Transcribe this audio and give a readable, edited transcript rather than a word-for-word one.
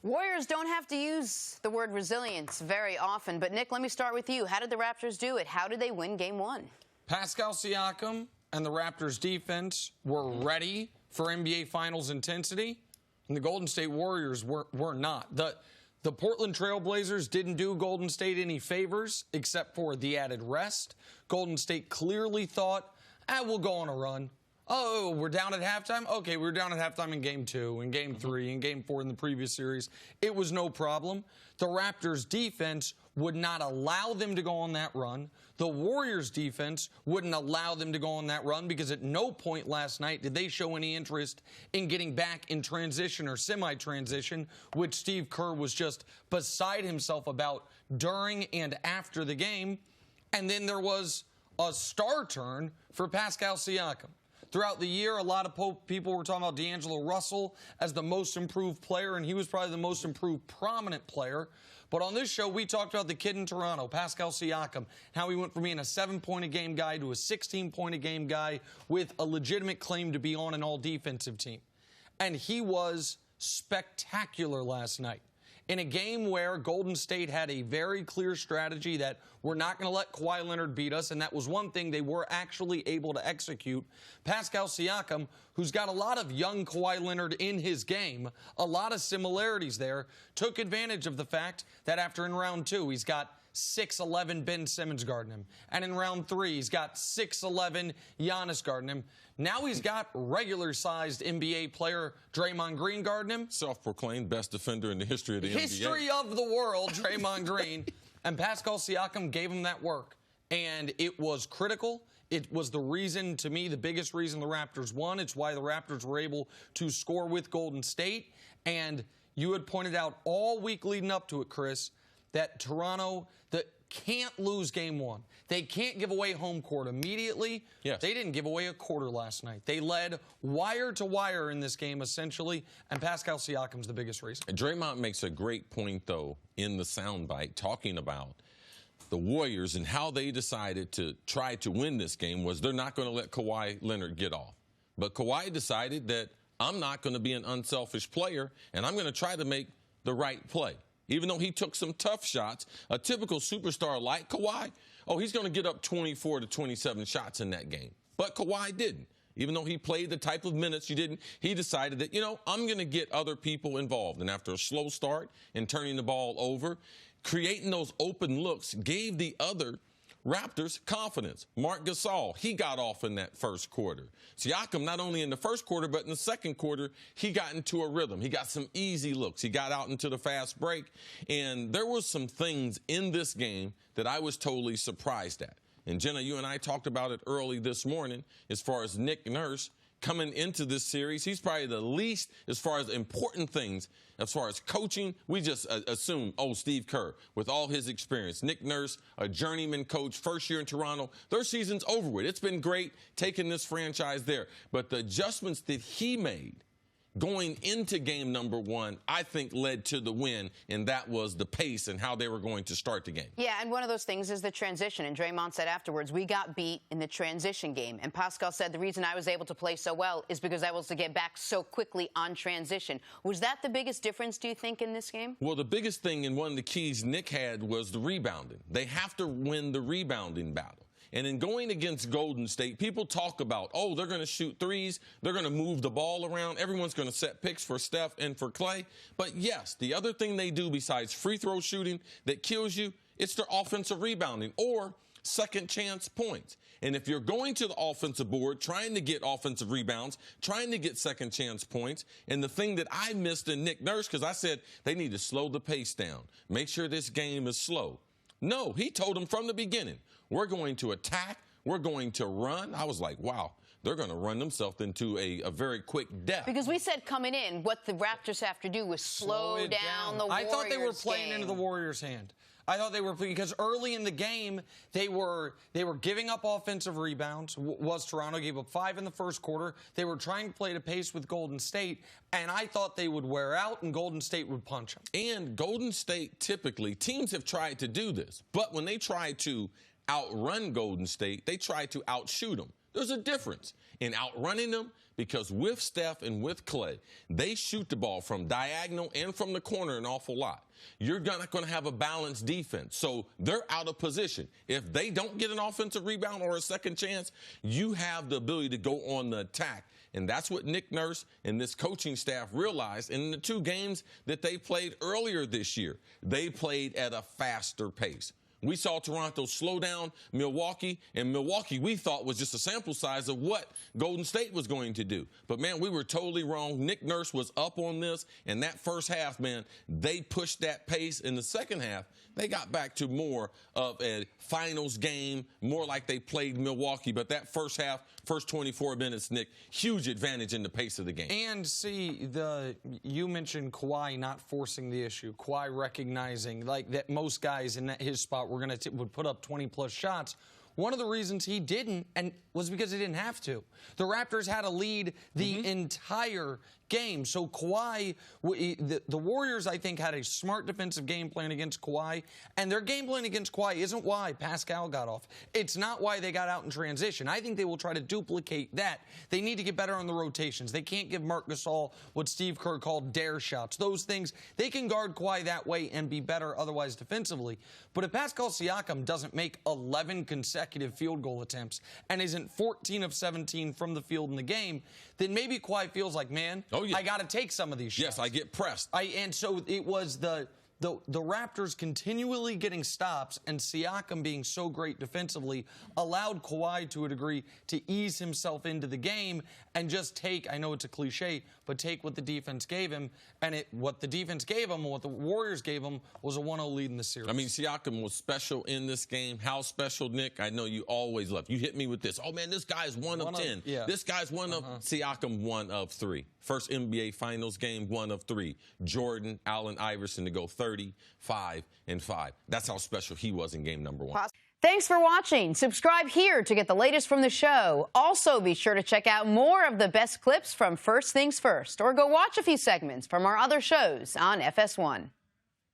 Warriors don't have to use the word resilience very often. But, Nick, let me start with you. How did the Raptors do it? How did they win Game 1? Pascal Siakam and the Raptors defense were ready for NBA Finals intensity, and the Golden State Warriors were not. The Portland Trail Blazers didn't do Golden State any favors except for the added rest. Golden State clearly thought, we'll go on a run. Oh, we're down at halftime? Okay, we were down at halftime in Game 2, in Game 3, in Game 4 in the previous series. It was no problem. The Raptors' defense would not allow them to go on that run. The Warriors' defense wouldn't allow them to go on that run because at no point last night did they show any interest in getting back in transition or semi-transition, which Steve Kerr was just beside himself about during and after the game. And then there was a star turn for Pascal Siakam. Throughout the year, a lot of people were talking about D'Angelo Russell as the most improved player, and he was probably the most improved prominent player. But on this show, we talked about the kid in Toronto, Pascal Siakam, how he went from being a 7-point-a-game guy to a 16-point-a-game guy with a legitimate claim to be on an all-defensive team. And he was spectacular last night. In a game where Golden State had a very clear strategy that we're not going to let Kawhi Leonard beat us, and that was one thing they were actually able to execute. Pascal Siakam, who's got a lot of young Kawhi Leonard in his game, a lot of similarities there, took advantage of the fact that after in round 2, he's got 6'11" Ben Simmons guarding him. And in round 3, he's got 6'11" Giannis guarding him. Now he's got regular-sized NBA player Draymond Green guarding him. Self-proclaimed best defender in the history of the NBA. History of the world, Draymond Green. And Pascal Siakam gave him that work. And it was critical. It was the reason, to me, the biggest reason the Raptors won. It's why the Raptors were able to score with Golden State. And you had pointed out all week leading up to it, Chris, that Toronto can't lose Game 1. They can't give away home court immediately. Yes. They didn't give away a quarter last night. They led wire to wire in this game, essentially, and Pascal Siakam's the biggest reason. And Draymond makes a great point, though, in the soundbite, talking about the Warriors and how they decided to try to win this game was they're not going to let Kawhi Leonard get off. But Kawhi decided that I'm not going to be an unselfish player, and I'm going to try to make the right play. Even though he took some tough shots, a typical superstar like Kawhi, he's going to get up 24 to 27 shots in that game. But Kawhi didn't. Even though he played the type of minutes you didn't, he decided that, I'm going to get other people involved. And after a slow start and turning the ball over, creating those open looks gave the other Raptors confidence. Marc Gasol, he got off in that first quarter. Siakam, not only in the first quarter, but in the second quarter, he got into a rhythm. He got some easy looks. He got out into the fast break. And there were some things in this game that I was totally surprised at. And, Jenna, you and I talked about it early this morning as far as Nick Nurse coming into this series. He's probably the least as far as important things. As far as coaching, we just assume, Steve Kerr, with all his experience. Nick Nurse, a journeyman coach, first year in Toronto. Their season's over with. It's been great taking this franchise there. But the adjustments that he made going into game number 1, I think led to the win, and that was the pace and how they were going to start the game. Yeah, and one of those things is the transition. And Draymond said afterwards, we got beat in the transition game. And Pascal said the reason I was able to play so well is because I was able to get back so quickly on transition. Was that the biggest difference, do you think, in this game? Well, the biggest thing and one of the keys Nick had was the rebounding. They have to win the rebounding battle. And in going against Golden State, people talk about, they're going to shoot threes, they're going to move the ball around, everyone's going to set picks for Steph and for Clay. But, yes, the other thing they do besides free throw shooting that kills you, it's their offensive rebounding or second chance points. And if you're going to the offensive board, trying to get offensive rebounds, trying to get second chance points, and the thing that I missed in Nick Nurse, because I said they need to slow the pace down, make sure this game is slow. No, he told them from the beginning, we're going to attack, we're going to run. I was like, wow, they're going to run themselves into a very quick death. Because we said coming in, what the Raptors have to do is slow down the Warriors' I thought they were playing game. into the Warriors' hand. I thought they were playing because early in the game they were giving up offensive rebounds. Toronto gave up 5 in the first quarter. They were trying to play at a pace with Golden State, and I thought they would wear out and Golden State would punch them. And Golden State, typically, teams have tried to do this, but when they try to outrun Golden State, they try to outshoot them. There's a difference in outrunning them because with Steph and with Clay, they shoot the ball from diagonal and from the corner an awful lot. You're not going to have a balanced defense. So they're out of position. If they don't get an offensive rebound or a second chance, you have the ability to go on the attack. And that's what Nick Nurse and this coaching staff realized in the 2 games that they played earlier this year. They played at a faster pace. We saw Toronto slow down Milwaukee, and Milwaukee we thought was just a sample size of what Golden State was going to do. But, man, we were totally wrong. Nick Nurse was up on this, and that first half, man, they pushed that pace. In the second half, they got back to more of a finals game, more like they played Milwaukee. But that first half, first 24 minutes, Nick, huge advantage in the pace of the game. And see, you mentioned Kawhi not forcing the issue, Kawhi recognizing like that most guys in his spot would put up 20-plus shots. One of the reasons he didn't was because he didn't have to. The Raptors had a lead the entire game. So Kawhi, the Warriors, I think, had a smart defensive game plan against Kawhi. And their game plan against Kawhi isn't why Pascal got off. It's not why they got out in transition. I think they will try to duplicate that. They need to get better on the rotations. They can't give Marc Gasol what Steve Kerr called dare shots. Those things, they can guard Kawhi that way and be better otherwise defensively. But if Pascal Siakam doesn't make 11 consecutive field goal attempts and isn't 14 of 17 from the field in the game, then maybe Kawhi feels like, man, I got to take some of these shots. Yes, I get pressed. And so it was the Raptors continually getting stops and Siakam being so great defensively allowed Kawhi to a degree to ease himself into the game and just take, I know it's a cliche, but take what the defense gave him. And what the defense gave him, what the Warriors gave him, was a 1-0 lead in the series. I mean, Siakam was special in this game. How special, Nick? I know you always love. You hit me with this. Oh, man, this guy's 1 of 10. Yeah. This guy's 1 of Siakam, 1 of 3. First NBA Finals game, 1 of 3. Jordan, Allen Iverson to go 30, 5, and 5. That's how special he was in game number 1. Thanks for watching. Subscribe here to get the latest from the show. Also, be sure to check out more of the best clips from First Things First, or go watch a few segments from our other shows on FS1.